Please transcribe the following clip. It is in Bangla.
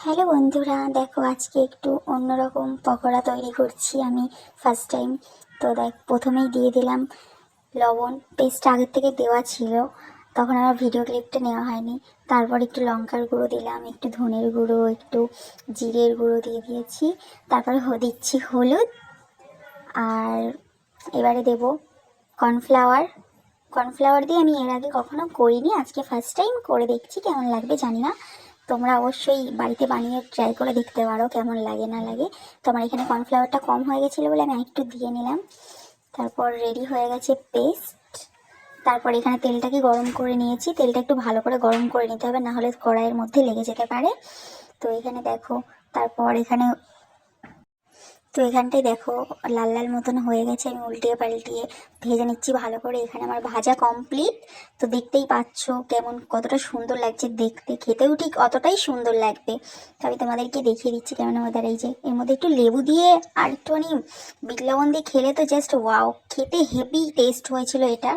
হ্যালো বন্ধুরা, দেখো আজকে একটু অন্যরকম পকোড়া তৈরি করছি আমি ফার্স্ট টাইম। তো প্রথমেই দিয়ে দিলাম লবণ। পেস্ট আগের থেকে দেওয়া ছিল, তখন আমার ভিডিও ক্লিপটা নেওয়া হয়নি। তারপর একটু লঙ্কার গুঁড়ো দিলাম, একটু ধনের গুঁড়ো, একটু জিরের গুঁড়ো দিয়ে দিয়েছি। তারপরে দিচ্ছি হলুদ। আর এবারে দেব কর্নফ্লাওয়ার। কর্নফ্লাওয়ার দিয়ে আমি এর আগে কখনো করিনি, আজকে ফার্স্ট টাইম করে দেখছি, কেমন লাগবে জানি না। তোমরা অবশ্যই বাড়িতে বানিয়ে ট্রাই করে দেখতে পারো কেমন লাগে না লাগে। তোমার এখানে কর্নফ্লাওয়ারটা কম হয়ে গেছিলো বলে আমি একটু দিয়ে নিলাম। তারপর রেডি হয়ে গেছে পেস্ট। তারপর এখানে তেলটাকে গরম করে নিয়েছি। তেলটা একটু ভালো করে গরম করে নিতে হবে, না হলে কড়াইয়ের মধ্যে লেগে যেতে পারে। তো এখানে দেখো, তারপর এখানটায় দেখো লাল লাল মতন হয়ে গেছে। আমি উল্টিয়ে পাল্টিয়ে ভেজে নিচ্ছি ভালো করে। এখানে আমার ভাজা কমপ্লিট। তো দেখতেই পাচ্ছ কেমন কতটা সুন্দর লাগছে দেখতে, খেতেও ঠিক অতটাই সুন্দর লাগবে। তো আমি তোমাদেরকে দেখিয়ে দিচ্ছি কেমন আমাদের এই যে এর মধ্যে একটু লেবু দিয়ে আর একটুখানি বিট লবণ দিয়ে খেলে তো জাস্ট ওয়াও, খেতে হেভি টেস্ট হয়েছিল এটা।